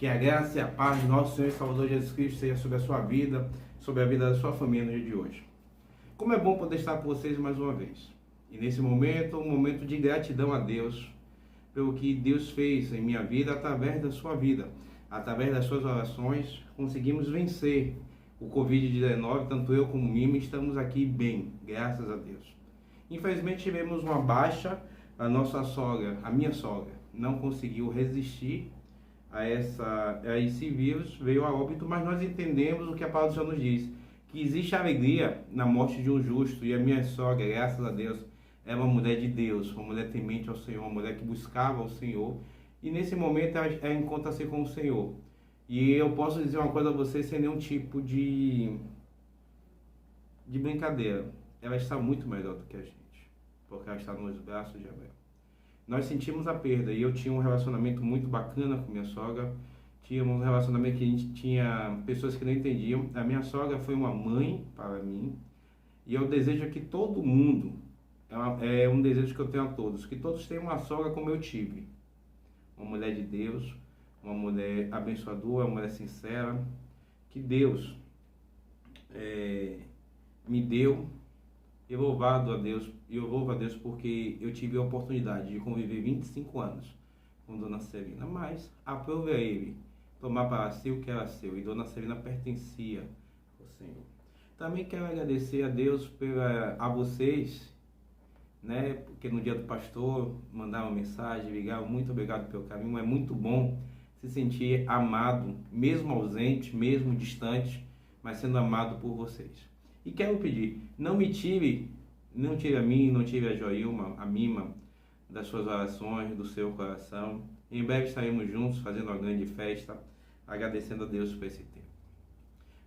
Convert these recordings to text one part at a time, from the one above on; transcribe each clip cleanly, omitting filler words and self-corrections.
Que a graça e a paz de nosso Senhor e Salvador Jesus Cristo seja sobre a sua vida, sobre a vida da sua família no dia de hoje. Como é bom poder estar com vocês mais uma vez. E nesse momento, um momento de gratidão a Deus pelo que Deus fez em minha vida através da sua vida. Através das suas orações, conseguimos vencer o Covid-19, tanto eu como o Mima estamos aqui bem, graças a Deus. Infelizmente tivemos uma baixa, a nossa sogra, a minha sogra, não conseguiu resistir a esse vírus, veio a óbito, mas nós entendemos o que a palavra do Senhor nos diz, que existe alegria na morte de um justo, e a minha sogra, graças a Deus, é uma mulher de Deus, uma mulher temente ao Senhor, uma mulher que buscava o Senhor, e nesse momento ela encontra-se com o Senhor. E eu posso dizer uma coisa a você sem nenhum tipo de brincadeira, ela está muito melhor do que a gente, porque ela está nos braços de Abel. Nós sentimos a perda, e eu tinha um relacionamento muito bacana com minha sogra, tínhamos um relacionamento que a gente tinha pessoas que não entendiam. A minha sogra foi uma mãe para mim, e eu desejo que todo mundo, é um desejo que eu tenho a todos, que todos tenham uma sogra como eu tive, uma mulher de Deus, uma mulher abençoadora, uma mulher sincera, que Deus me deu. Eu louvo a Deus porque eu tive a oportunidade de conviver 25 anos com Dona Celina, mas aprove a Ele tomar para si o que era seu, e Dona Celina pertencia ao Senhor. Também quero agradecer a Deus a vocês, né, porque no dia do pastor mandaram uma mensagem, ligaram, muito obrigado pelo carinho. É muito bom se sentir amado, mesmo ausente, mesmo distante, mas sendo amado por vocês. E quero pedir, não tire a mim, não tire a Joilma, a Mima, das suas orações, do seu coração. Em breve estaremos juntos fazendo uma grande festa, agradecendo a Deus por esse tempo.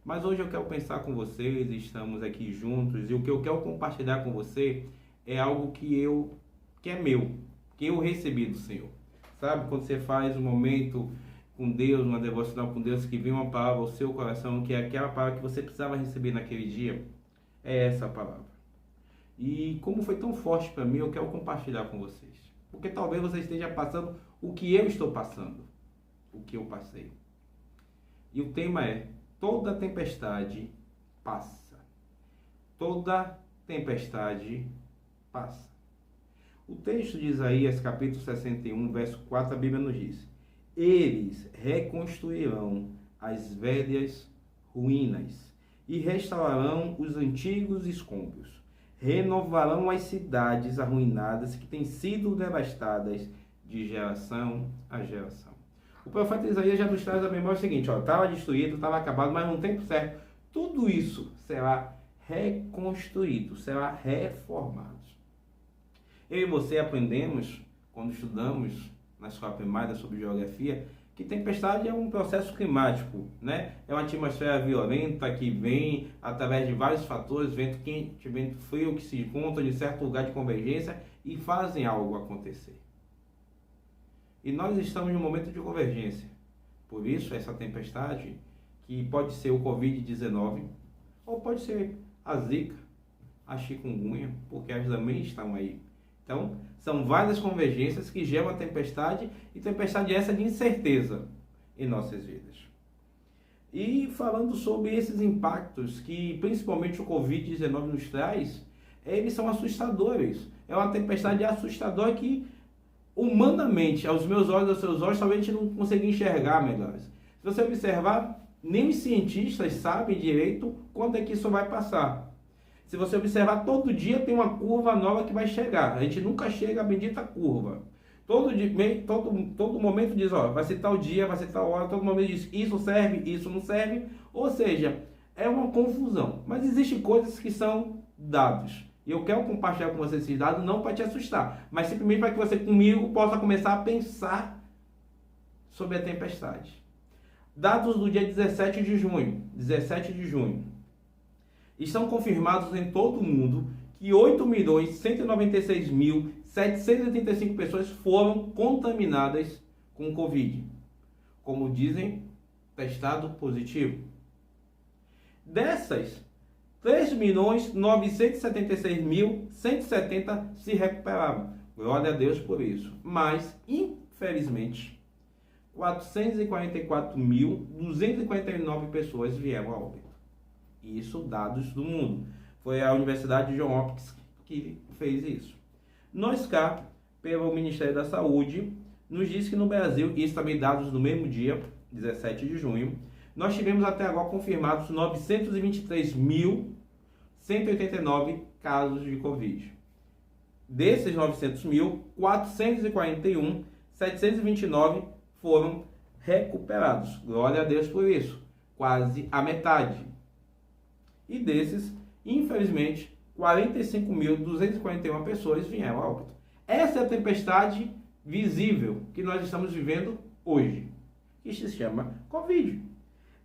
Mas hoje eu quero pensar com vocês, estamos aqui juntos, e o que eu quero compartilhar com você é algo que é meu, que eu recebi do Senhor. Sabe, quando você faz um momento com Deus, uma devocional com Deus, que vem uma palavra ao seu coração, que é aquela palavra que você precisava receber naquele dia, é essa palavra. E como foi tão forte para mim, eu quero compartilhar com vocês. Porque talvez você esteja passando o que eu estou passando, o que eu passei. E o tema é: toda tempestade passa. Toda tempestade passa. O texto de Isaías, capítulo 61, verso 4, a Bíblia nos diz: eles reconstruirão as velhas ruínas e restaurarão os antigos escombros. Renovarão as cidades arruinadas que têm sido devastadas de geração a geração. O profeta Isaías já nos traz a memória o seguinte: estava destruído, estava acabado, mas no tempo certo, tudo isso será reconstruído, será reformado. Eu e você aprendemos, quando estudamos na escola primária sobre geografia, que tempestade é um processo climático, né? É uma atmosfera violenta que vem através de vários fatores, vento quente, vento frio, que se encontram em certo lugar de convergência e fazem algo acontecer. E nós estamos em um momento de convergência. Por isso, essa tempestade, que pode ser o Covid-19, ou pode ser a Zika, a chikungunya, porque elas também estão aí. Então, são várias convergências que geram a tempestade, e tempestade essa de incerteza em nossas vidas. E falando sobre esses impactos que principalmente o Covid-19 nos traz, eles são assustadores. É uma tempestade assustadora que, humanamente, aos meus olhos, aos seus olhos, talvez a gente não consiga enxergar melhores. Se você observar, nem os cientistas sabem direito quando é que isso vai passar. Se você observar, todo dia tem uma curva nova que vai chegar. A gente nunca chega à bendita curva. Todo momento diz, vai ser tal dia, vai ser tal hora. Todo momento diz, isso serve, isso não serve. Ou seja, é uma confusão. Mas existem coisas que são dados. E eu quero compartilhar com você esses dados, não para te assustar, mas simplesmente para que você comigo possa começar a pensar sobre a tempestade. Dados do dia 17 de junho. Estão confirmados em todo o mundo que 8.196.785 pessoas foram contaminadas com Covid. Como dizem, testado positivo. Dessas, 3.976.170 se recuperaram. Glória a Deus por isso. Mas, infelizmente, 444.249 pessoas vieram a óbito. Isso, dados do mundo. Foi a Universidade de Johns Hopkins que fez isso. Nós cá, pelo Ministério da Saúde, nos diz que no Brasil, isso também dados do mesmo dia, 17 de junho, nós tivemos até agora confirmados 923.189 casos de Covid. Desses 900.000, 441.729 foram recuperados. Glória a Deus por isso. Quase a metade. E desses, infelizmente, 45.241 pessoas vieram a óbito. Essa é a tempestade visível que nós estamos vivendo hoje, que se chama Covid.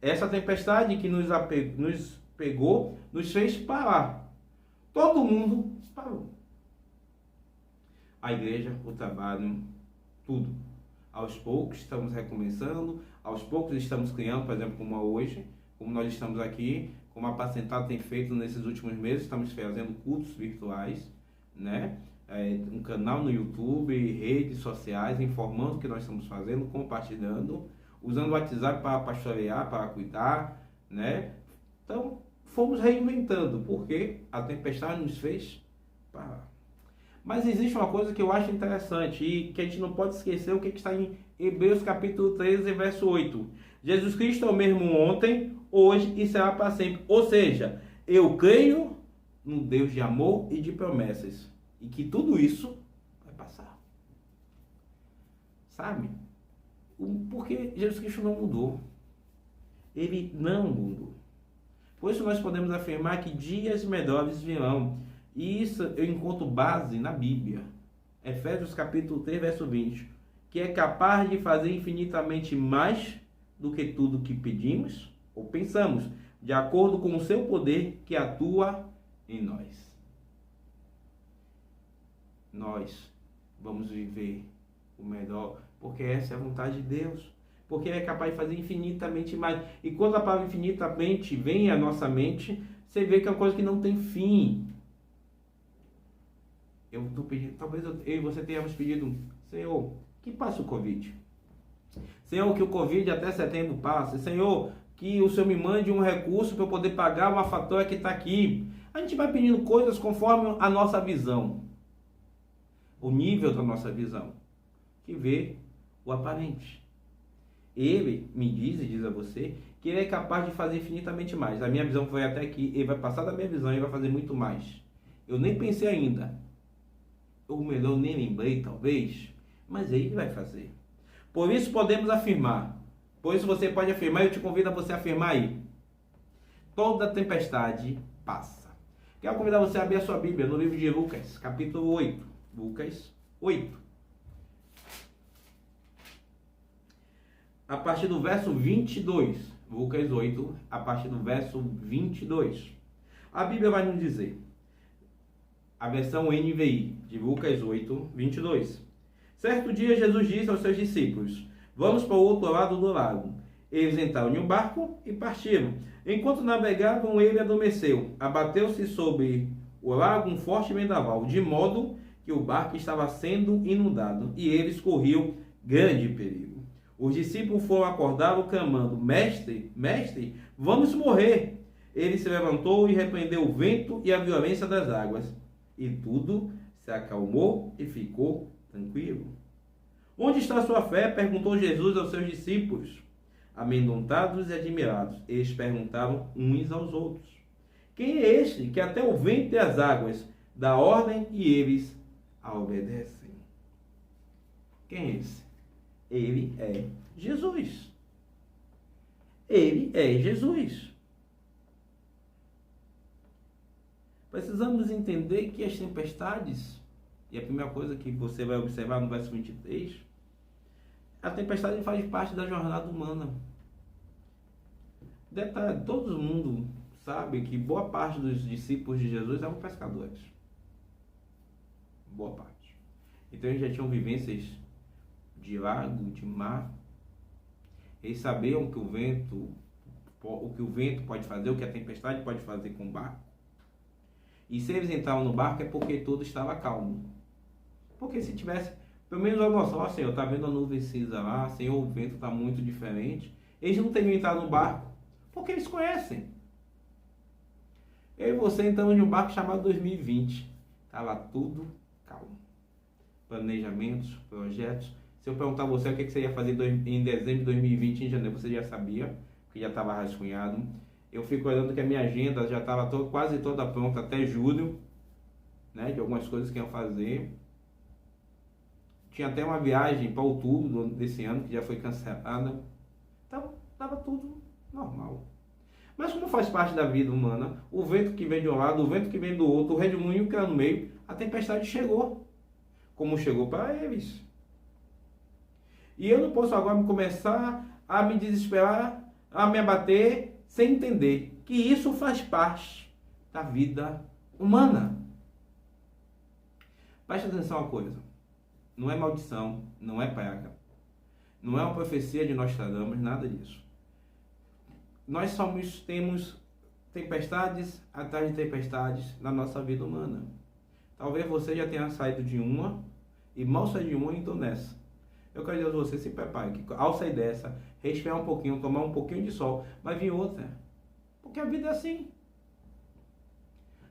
Essa tempestade que nos pegou, nos fez parar. Todo mundo parou. A igreja, o trabalho, tudo. Aos poucos estamos recomeçando, aos poucos estamos criando, por exemplo, como hoje, como nós estamos aqui, como a Pacental tem feito nesses últimos meses, estamos fazendo cultos virtuais, né? Um canal no YouTube, redes sociais, informando o que nós estamos fazendo, compartilhando, usando o WhatsApp para pastorear, para cuidar, né? Então, fomos reinventando, porque a tempestade nos fez parar. Mas existe uma coisa que eu acho interessante e que a gente não pode esquecer, o que está em Hebreus capítulo 13, verso 8. Jesus Cristo é o mesmo ontem, hoje e será para sempre. Ou seja, eu creio no Deus de amor e de promessas. E que tudo isso vai passar. Sabe? Porque Jesus Cristo não mudou. Ele não mudou. Por isso nós podemos afirmar que dias melhores virão. E isso eu encontro base na Bíblia. Efésios capítulo 3, verso 20. Que é capaz de fazer infinitamente mais do que tudo que pedimos ou pensamos, de acordo com o seu poder que atua em nós. Nós vamos viver o melhor, porque essa é a vontade de Deus. Porque Ele é capaz de fazer infinitamente mais. E quando a palavra infinitamente vem à nossa mente, você vê que é uma coisa que não tem fim. Eu estou pedindo, talvez eu e você tenhamos pedido, Senhor, que passe o Covid. Senhor, que o Covid até setembro passe. Senhor, que o Senhor me mande um recurso para eu poder pagar uma fatura que está aqui. A gente vai pedindo coisas conforme a nossa visão. O nível da nossa visão. Que vê o aparente. Ele me diz e diz a você que Ele é capaz de fazer infinitamente mais. A minha visão foi até aqui. Ele vai passar da minha visão e vai fazer muito mais. Eu nem pensei ainda. Ou melhor, nem lembrei talvez. Mas Ele vai fazer. Por isso podemos afirmar. Por isso você pode afirmar. Eu te convido a você afirmar aí. Toda tempestade passa. Quero convidar você a abrir a sua Bíblia no livro de Lucas, capítulo 8. Lucas 8. A partir do verso 22. Lucas 8, a partir do verso 22. A Bíblia vai nos dizer. A versão NVI de Lucas 8, 22. Certo dia Jesus disse aos seus discípulos: vamos para o outro lado do lago. Eles entraram em um barco e partiram. Enquanto navegavam, ele adormeceu. Abateu-se sobre o lago um forte vendaval, de modo que o barco estava sendo inundado, e eles corriam grande perigo. Os discípulos foram acordá-lo, clamando: Mestre, mestre, vamos morrer. Ele se levantou e repreendeu o vento e a violência das águas, e tudo se acalmou e ficou tranquilo. Onde está a sua fé? Perguntou Jesus aos seus discípulos. Amedrontados e admirados, eles perguntaram uns aos outros: quem é este que até o vento e as águas dá ordem e eles a obedecem? Quem é esse? Ele é Jesus. Ele é Jesus. Precisamos entender que as tempestades, e a primeira coisa que você vai observar no verso 23, a tempestade faz parte da jornada humana. Detalhe, todo mundo sabe que boa parte dos discípulos de Jesus eram pescadores. Boa parte. Então eles já tinham vivências de lago, de mar. Eles sabiam que o vento pode fazer, o que a tempestade pode fazer com o barco. E se eles entraram no barco é porque tudo estava calmo. Porque se tivesse Pelo menos a emoção, ó Senhor, tá vendo a nuvem cinza lá, Senhor, o vento tá muito diferente. Eles não teriam entrado no barco, porque eles conhecem. Eu e você entramos em um barco chamado 2020. Tava tudo calmo. Planejamentos, projetos. Se eu perguntar a você o que você ia fazer em dezembro de 2020, em janeiro, você já sabia, porque já estava rascunhado. Eu fico olhando que a minha agenda já estava quase toda pronta até julho, né, de algumas coisas que iam fazer. Tinha até uma viagem para outubro desse ano, que já foi cancelada. Então, estava tudo normal. Mas como faz parte da vida humana, o vento que vem de um lado, o vento que vem do outro, o redemoinho que era no meio, a tempestade chegou. Como chegou para eles. E eu não posso agora começar a me desesperar, a me abater, sem entender que isso faz parte da vida humana. Preste atenção a uma coisa. Não é maldição, não é praga. Não é uma profecia de Nostradamus, nada disso. Nós temos tempestades atrás de tempestades na nossa vida humana. Talvez você já tenha saído de uma e mal sair de uma, então nessa. Eu quero dizer a você, se prepare, que ao sair dessa, respirar um pouquinho, tomar um pouquinho de sol, vai vir outra. Porque a vida é assim.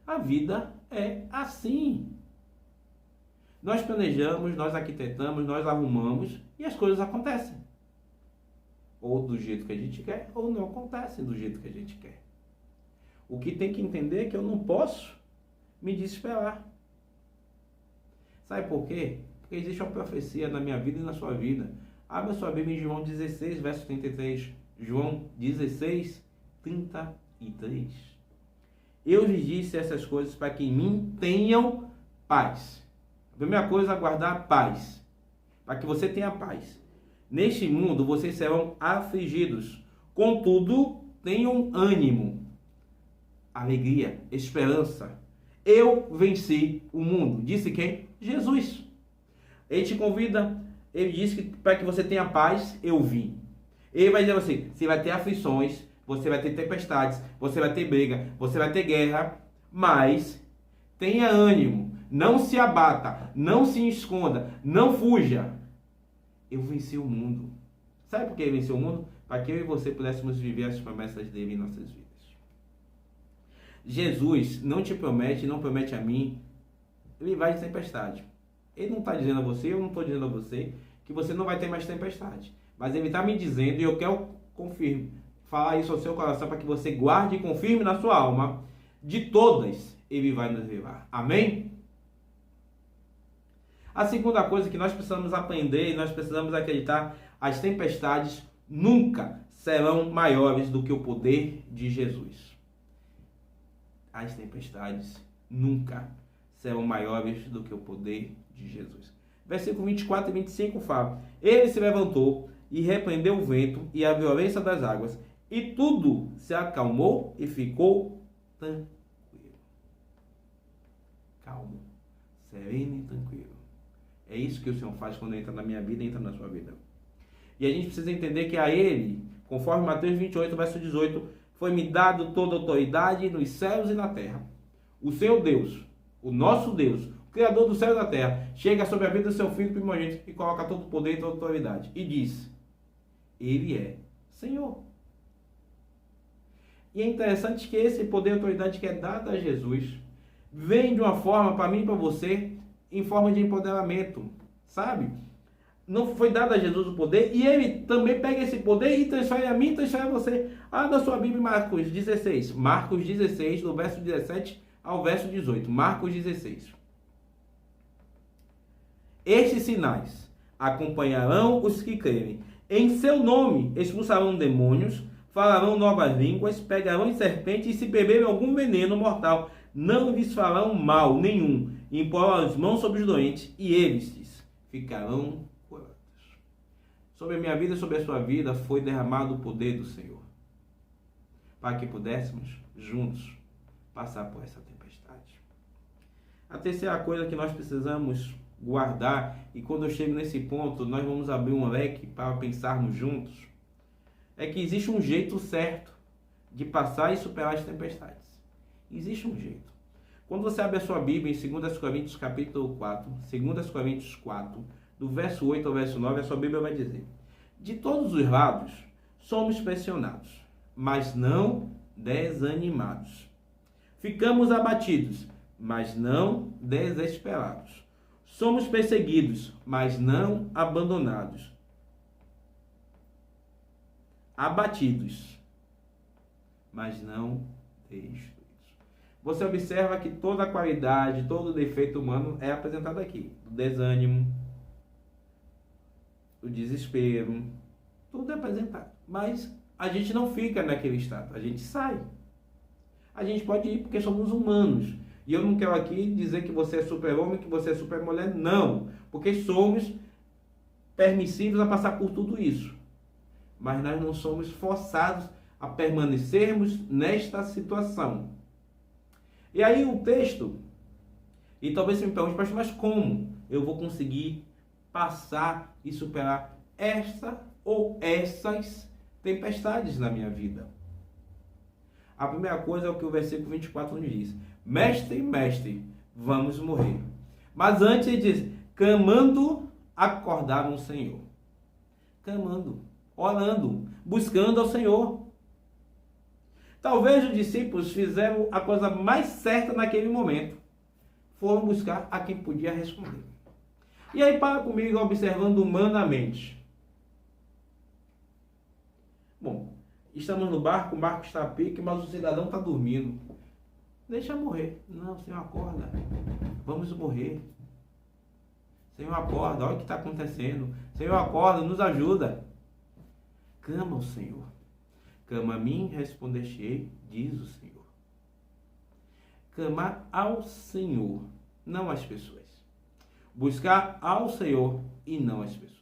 A vida é assim. Nós planejamos, nós arquitetamos, nós arrumamos e as coisas acontecem. Ou do jeito que a gente quer, ou não acontecem do jeito que a gente quer. O que tem que entender é que eu não posso me desesperar. Sabe por quê? Porque existe uma profecia na minha vida e na sua vida. Abra sua Bíblia em João 16, verso 33. João 16, 33. Eu lhes disse essas coisas para que em mim tenham paz. A primeira coisa é guardar paz. Para que você tenha paz. Neste mundo vocês serão afligidos. Contudo, tenham ânimo, alegria, esperança. Eu venci o mundo. Disse quem? Jesus. Ele te convida, ele disse que para que você tenha paz, eu vim. Ele vai dizer assim, você vai ter aflições, você vai ter tempestades, você vai ter briga, você vai ter guerra, mas tenha ânimo, não se abata, não se esconda, não fuja. Eu venci o mundo. Sabe por que ele venceu o mundo? Para que eu e você pudéssemos viver as promessas dele em nossas vidas. Jesus não te promete, não promete a mim, ele vai de tempestade. Ele não está dizendo a você, eu não estou dizendo a você, que você não vai ter mais tempestade. Mas ele está me dizendo, e eu quero falar isso ao seu coração, para que você guarde e confirme na sua alma, de todas ele vai nos livrar. Amém? A segunda coisa que nós precisamos aprender, e nós precisamos acreditar, as tempestades nunca serão maiores do que o poder de Jesus. As tempestades nunca serão maiores do que o poder de Jesus. Versículo 24 e 25 fala: Ele se levantou e repreendeu o vento e a violência das águas, e tudo se acalmou e ficou tranquilo. Calmo, sereno e tranquilo. É isso que o Senhor faz quando entra na minha vida e entra na sua vida. E a gente precisa entender que a Ele, conforme Mateus 28, verso 18, foi-me dado toda a autoridade nos céus e na terra. O seu Deus, o nosso Deus, o Criador do céu e da terra, chega sobre a vida do seu Filho primogênito e coloca todo o poder e toda a autoridade. E diz, Ele é Senhor. E é interessante que esse poder e autoridade que é dado a Jesus, vem de uma forma, para mim e para você, em forma de empoderamento, sabe? Não foi dado a Jesus o poder, e ele também pega esse poder e transfere a mim e transfere a você. Abra sua Bíblia em Marcos 16. Marcos 16, do verso 17 ao verso 18. Marcos 16. Estes sinais acompanharão os que crerem. Em seu nome expulsarão demônios, falarão novas línguas, pegarão em serpentes e se beberem algum veneno mortal, não lhes farão mal nenhum. E imporão as mãos sobre os doentes e eles ficarão curados. Sobre a minha vida e sobre a sua vida foi derramado o poder do Senhor, para que pudéssemos juntos passar por essa tempestade. A terceira coisa que nós precisamos guardar, e quando eu chego nesse ponto nós vamos abrir um leque para pensarmos juntos, é que existe um jeito certo de passar e superar as tempestades. Existe um jeito. Quando você abre a sua Bíblia em 2 Coríntios capítulo 4, 2 Coríntios 4, do verso 8 ao verso 9, a sua Bíblia vai dizer: de todos os lados somos pressionados, mas não desanimados. Ficamos abatidos, mas não desesperados. Somos perseguidos, mas não abandonados. Abatidos, mas não destruídos. Você observa que toda a qualidade, todo o defeito humano é apresentado aqui. O desânimo, o desespero, tudo é apresentado. Mas a gente não fica naquele estado, a gente sai. A gente pode ir porque somos humanos. E eu não quero aqui dizer que você é super-homem, que você é super-mulher, não. Porque somos permissivos a passar por tudo isso. Mas nós não somos forçados a permanecermos nesta situação. E aí o texto, e talvez você me pergunte, pastor, mas como eu vou conseguir passar e superar esta ou essas tempestades na minha vida? A primeira coisa é o que o versículo 24 nos diz: mestre, mestre, vamos morrer. Mas antes ele diz: clamando, acordaram o Senhor. Clamando, orando, buscando ao Senhor. Talvez os discípulos fizeram a coisa mais certa naquele momento. Foram buscar a quem podia responder. E aí para comigo observando humanamente. Bom, estamos no barco, o barco está a pique, mas o cidadão está dormindo. Deixa morrer. Não, Senhor, acorda. Vamos morrer. Senhor, acorda. Olha o que está acontecendo. Senhor, acorda, nos ajuda. Clama ao Senhor. Clama a mim, responder-te-ei, diz o Senhor. Clamar ao Senhor, não às pessoas. Buscar ao Senhor e não às pessoas.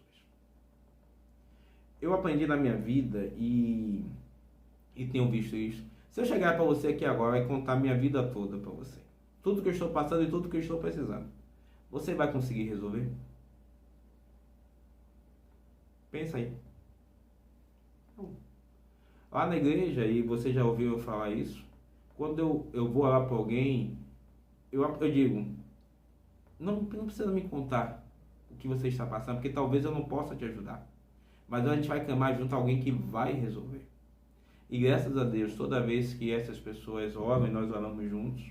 Eu aprendi na minha vida e tenho visto isso. Se eu chegar para você aqui agora e contar minha vida toda para você, tudo que eu estou passando e tudo que eu estou precisando, você vai conseguir resolver? Pensa aí. Lá na igreja, e você já ouviu eu falar isso, quando eu vou lá para alguém, eu digo, não precisa me contar o que você está passando, porque talvez eu não possa te ajudar. Mas a gente vai clamar junto a alguém que vai resolver. E graças a Deus, toda vez que essas pessoas oram e nós oramos juntos,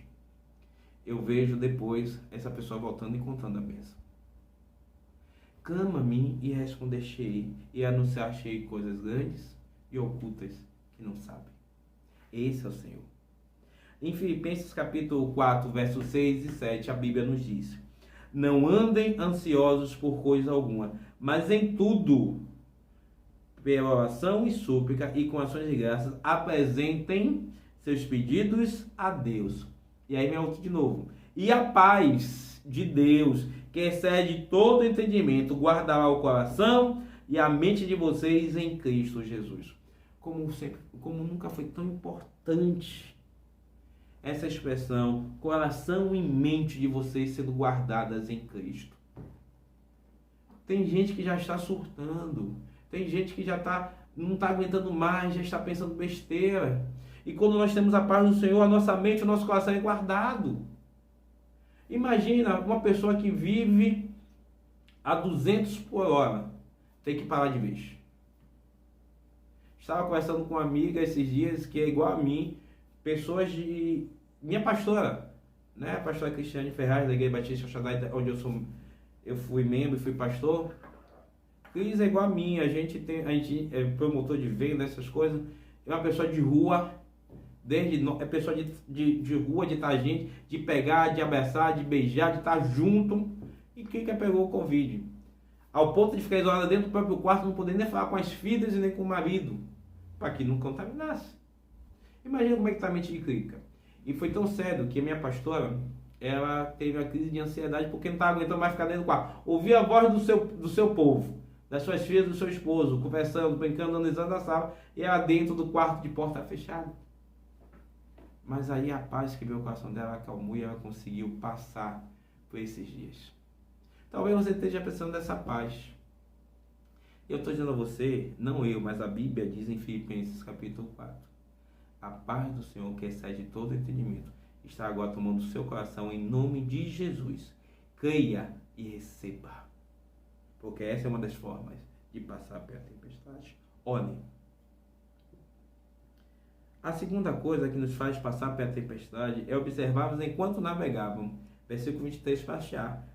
eu vejo depois essa pessoa voltando e contando a bênção. Clama a mim e responder-te-ei, e anunciar-te-ei coisas grandes e ocultas que não sabem. Esse é o Senhor. Em Filipenses capítulo 4, versos 6 e 7, a Bíblia nos diz: não andem ansiosos por coisa alguma, mas em tudo, pela oração e súplica e com ações de graças, apresentem seus pedidos a Deus. E aí vem outro de novo. E a paz de Deus, que excede todo entendimento, guardará o coração e a mente de vocês em Cristo Jesus. Como nunca foi tão importante essa expressão, coração e mente de vocês sendo guardadas em Cristo. Tem gente que já está surtando, tem gente que já não está aguentando mais, já está pensando besteira. E quando nós temos a paz do Senhor, a nossa mente, o nosso coração é guardado. Imagina uma pessoa que vive a 200 por hora, tem que parar de vez. Estava conversando com uma amiga esses dias que é igual a mim, pessoas de... minha pastora, né? A pastora Cristiane Ferraz, da Igreja Batista Shaddai, onde eu fui membro e fui pastor. Cris é igual a mim, a gente é promotor de venda, essas coisas. É uma pessoa de rua, é pessoa de rua, de estar gente, de pegar, de abraçar, de beijar, de estar junto. E quem que pegou o Covid? Ao ponto de ficar isolada dentro do próprio quarto, não poder nem falar com as filhas e nem com o marido, para que não contaminasse. Imagina como é que está a mente de Crica. E foi tão sério que a minha pastora, ela teve uma crise de ansiedade porque não estava aguentando mais ficar dentro do quarto. Ouvir a voz do seu povo, das suas filhas, do seu esposo, conversando, brincando, analisando a sala, e ela dentro do quarto de porta fechada. Mas aí a paz que veio ao coração dela acalmou e ela conseguiu passar por esses dias. Talvez você esteja precisando dessa paz. Eu estou dizendo a você, não eu, mas a Bíblia diz em Filipenses capítulo 4. A paz do Senhor, que excede todo entendimento, está agora tomando o seu coração em nome de Jesus. Creia e receba. porque essa é uma das formas de passar pela tempestade. Ore. A segunda coisa que nos faz passar pela tempestade é observarmos enquanto navegavam. Versículo 23, fachar.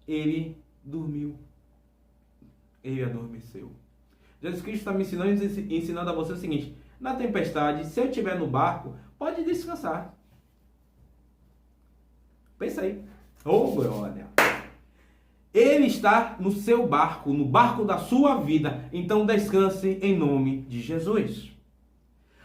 Ele dormiu. Ele adormeceu. Jesus Cristo está me ensinando a você o seguinte: na tempestade, se eu estiver no barco, pode descansar. Pensa aí. Oh, glória! Ele está no seu barco, no barco da sua vida. Então descanse em nome de Jesus.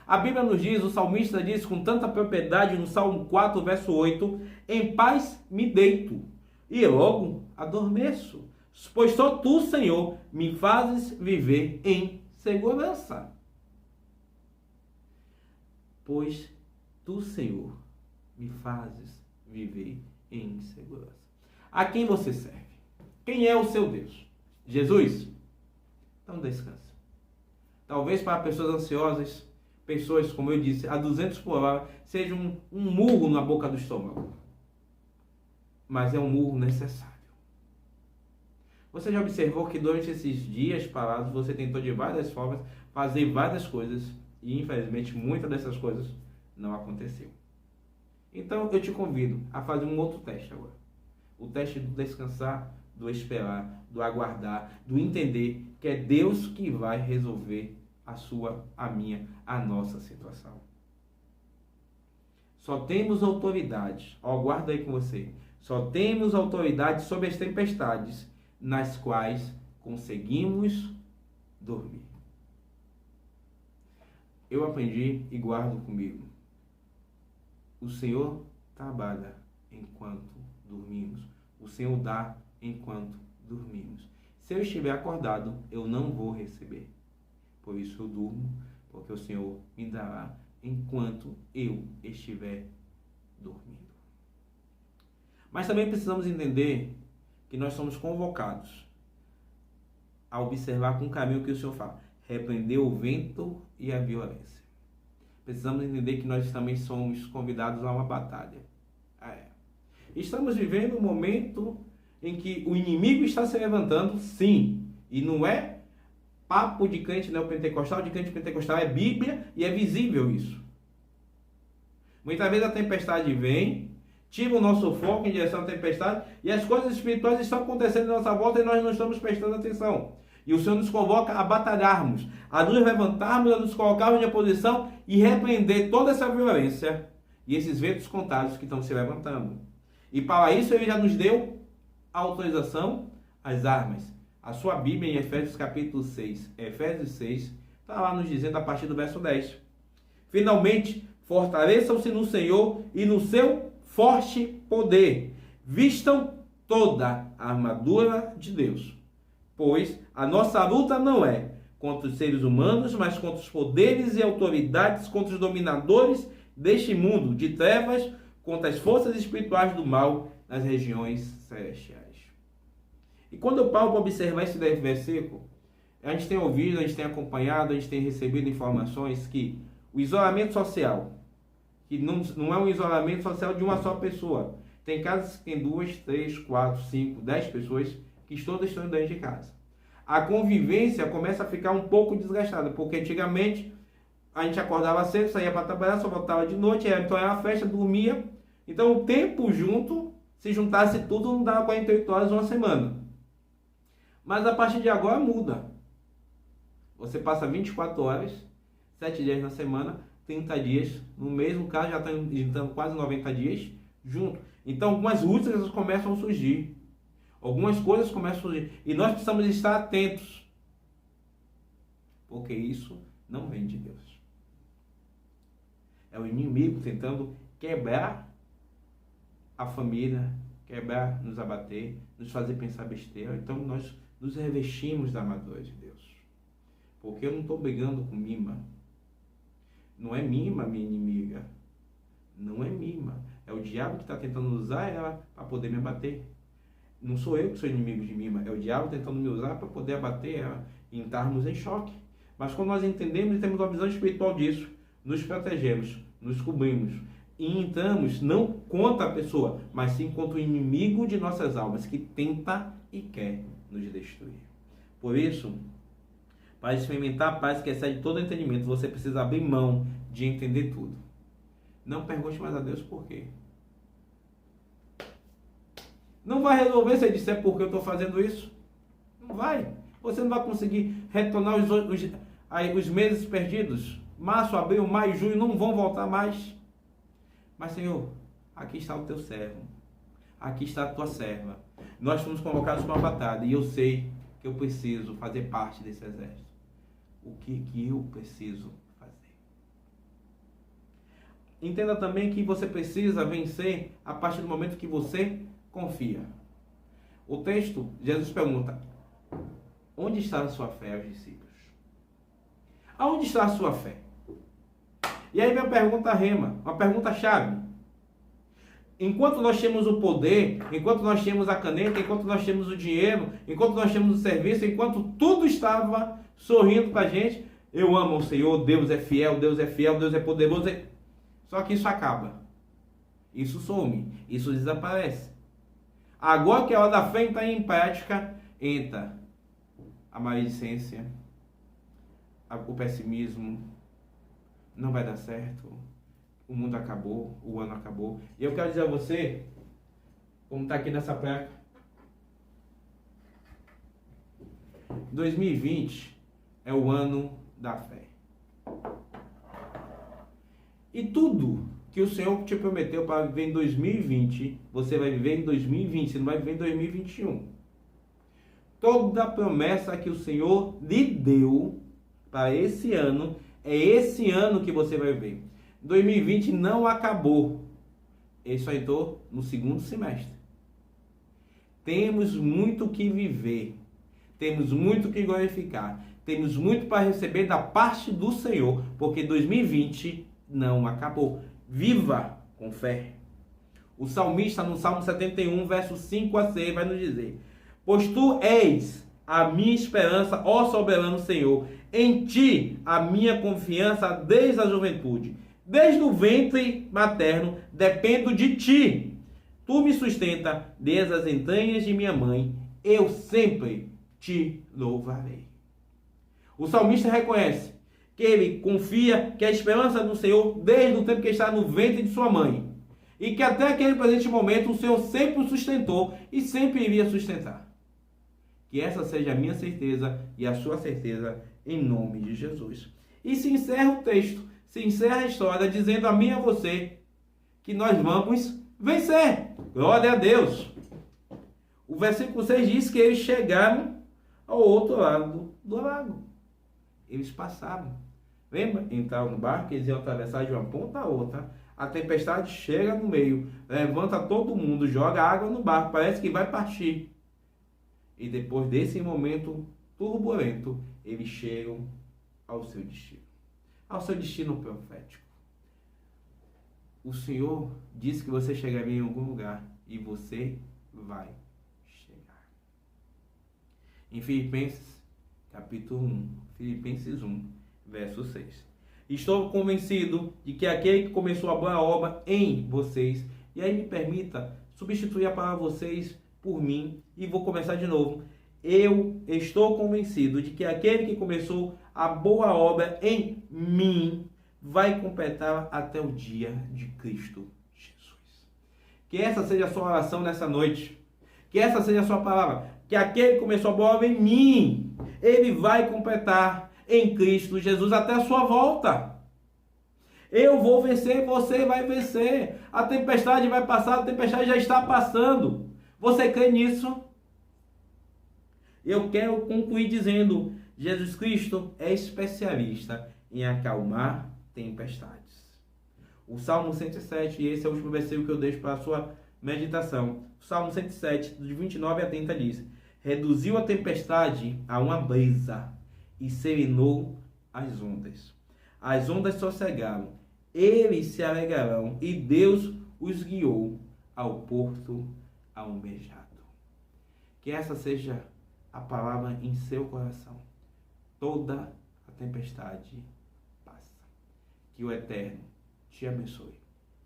A Bíblia nos diz, o salmista diz com tanta propriedade no Salmo 4, verso 8: em paz me deito e logo adormeço, pois só tu, Senhor, me fazes viver em segurança. Pois tu, Senhor, me fazes viver em segurança. A quem você serve? Quem é o seu Deus? Jesus? Então descansa. Talvez para pessoas ansiosas, pessoas, como eu disse, a 200 por hora, seja um murro na boca do estômago. Mas é um murro necessário. Você já observou que durante esses dias parados, você tentou de várias formas fazer várias coisas e infelizmente muitas dessas coisas não aconteceu. Então eu te convido a fazer um outro teste agora. O teste do descansar, do esperar, do aguardar, do entender que é Deus que vai resolver a sua, a minha, a nossa situação. Só temos autoridade, guarda aí com você, só temos autoridade sobre as tempestades nas quais conseguimos dormir. Eu aprendi e guardo comigo. O Senhor trabalha enquanto dormimos. O Senhor dá enquanto dormimos. Se eu estiver acordado, eu não vou receber. Por isso eu durmo, porque o Senhor me dará enquanto eu estiver dormindo. Mas também precisamos entender que nós somos convocados a observar com o caminho que o Senhor fala. Repreender o vento e a violência. Precisamos entender que nós também somos convidados a uma batalha. Estamos vivendo um momento em que o inimigo está se levantando, sim. E não é papo de crente neopentecostal, de crente pentecostal, é Bíblia e é visível isso. Muitas vezes a tempestade vem, tira o nosso foco em direção à tempestade e as coisas espirituais estão acontecendo à nossa volta e nós não estamos prestando atenção. E o Senhor nos convoca a batalharmos, a nos levantarmos, a nos colocarmos em posição e repreender toda essa violência e esses ventos contrários que estão se levantando. E para isso Ele já nos deu a autorização, as armas. A sua Bíblia em Efésios capítulo 6, Efésios 6, está lá nos dizendo a partir do verso 10. Finalmente, fortaleçam-se no Senhor e no seu forte poder. Vistam toda a armadura de Deus. Pois a nossa luta não é contra os seres humanos, mas contra os poderes e autoridades, contra os dominadores deste mundo de trevas, contra as forças espirituais do mal nas regiões celestiais. E quando eu paro para observar esse versículo, a gente tem ouvido, a gente tem acompanhado, a gente tem recebido informações que o isolamento social, que não é um isolamento social de uma só pessoa. Tem casos que tem 2, 3, 4, 5, 10 pessoas que todas estão dentro de casa. A convivência começa a ficar um pouco desgastada, porque antigamente a gente acordava cedo, saía para trabalhar, só voltava de noite, então era uma festa, dormia. Então o tempo junto, se juntasse tudo, não dava 48 horas uma semana. Mas a partir de agora muda. Você passa 24 horas, 7 dias na semana, 30 dias, no mesmo caso já estão quase 90 dias junto. Então algumas lutas começam a surgir. Algumas coisas começam a surgir. E nós precisamos estar atentos. Porque isso não vem de Deus. É o inimigo tentando quebrar a família, quebrar, nos abater, nos fazer pensar besteira. Então nós nos revestimos da armadura de Deus. Porque eu não estou brigando com Mima. Não é Mima minha inimiga. Não é Mima. É o diabo que está tentando usar ela para poder me abater. Não sou eu que sou inimigo de Mima. É o diabo tentando me usar para poder abater ela e estarmos em choque. Mas quando nós entendemos e temos uma visão espiritual disso, nos protegemos, nos cobrimos e entramos não contra a pessoa, mas sim contra o inimigo de nossas almas que tenta e quer nos destruir. Por isso, para experimentar a paz que excede todo entendimento, você precisa abrir mão de entender tudo. Não pergunte mais a Deus por quê. Não vai resolver se ele disser por que eu estou fazendo isso. Não vai. Você não vai conseguir retornar os meses perdidos. Março, abril, maio, junho não vão voltar mais. Mas, Senhor, aqui está o teu servo. Aqui está a tua serva. Nós fomos convocados para uma batalha e eu sei que eu preciso fazer parte desse exército. O que eu preciso fazer? Entenda também que você precisa vencer a partir do momento que você confia. O texto, Jesus pergunta: onde está a sua fé aos discípulos? Aonde está a sua fé? E aí vem a pergunta rema, uma pergunta chave. Enquanto nós temos o poder, enquanto nós temos a caneta, enquanto nós temos o dinheiro, enquanto nós temos o serviço, enquanto tudo estava sorrindo para a gente, eu amo o Senhor, Deus é fiel, Deus é poderoso. Só que isso acaba. Isso some, isso desaparece. Agora que a hora da fé está em prática, entra a maledicência, o pessimismo, não vai dar certo, o mundo acabou, o ano acabou. E eu quero dizer a você, como está aqui nessa placa, 2020 é o ano da fé. E tudo que o Senhor te prometeu para viver em 2020, você vai viver em 2020, você não vai viver em 2021. Toda promessa que o Senhor lhe deu para esse ano, é esse ano que você vai viver. 2020 não acabou. Ele só entrou no segundo semestre. Temos muito que viver. Temos muito que glorificar. Temos muito para receber da parte do Senhor, porque 2020 não acabou. Viva com fé. O salmista no Salmo 71, versos 5 a 6, vai nos dizer: pois tu és a minha esperança, ó soberano Senhor. Em ti a minha confiança desde a juventude. Desde o ventre materno dependo de ti. Tu me sustenta desde as entranhas de minha mãe. Eu sempre te louvarei. O salmista reconhece que ele confia que a esperança do Senhor desde o tempo que está no ventre de sua mãe. E que até aquele presente momento o Senhor sempre o sustentou e sempre iria sustentar. Que essa seja a minha certeza e a sua certeza em nome de Jesus. E se encerra o texto, se encerra a história dizendo a mim e a você que nós vamos vencer. Glória a Deus. O versículo 6 diz que eles chegaram ao outro lado do lago. Eles passaram. Lembra? Entraram no barco, eles iam atravessar de uma ponta a outra. A tempestade chega no meio, levanta todo mundo, joga água no barco, parece que vai partir. E depois desse momento turbulento, eles chegam ao seu destino. Ao seu destino profético. O Senhor disse que você chegaria em algum lugar e você vai chegar. Em Filipenses, capítulo 1, Filipenses 1, verso 6. Estou convencido de que aquele que começou a boa obra em vocês, e aí me permita substituir a palavra vocês por mim, e vou começar de novo. Eu estou convencido de que aquele que começou a boa obra em mim vai completar até o dia de Cristo Jesus. Que essa seja a sua oração nessa noite. Que essa seja a sua palavra. Que aquele que começou a boa obra em mim, ele vai completar em Cristo Jesus até a sua volta. Eu vou vencer, você vai vencer. A tempestade vai passar, a tempestade já está passando. Você crê nisso? Eu quero concluir dizendo: Jesus Cristo é especialista em acalmar tempestades. O Salmo 107, e esse é o último versículo que eu deixo para a sua meditação. O Salmo 107, de 29 a 30 diz: reduziu a tempestade a uma brisa e serenou as ondas. As ondas sossegaram, eles se alegrarão, e Deus os guiou ao porto almejado. Que essa seja a palavra em seu coração. Toda a tempestade passa. Que o Eterno te abençoe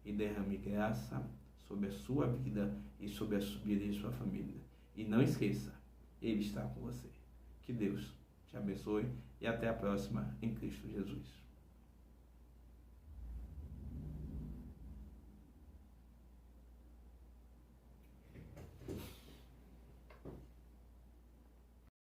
e derrame graça sobre a sua vida e sobre a vida de sua família. E não esqueça, Ele está com você. Que Deus te abençoe e até a próxima em Cristo Jesus.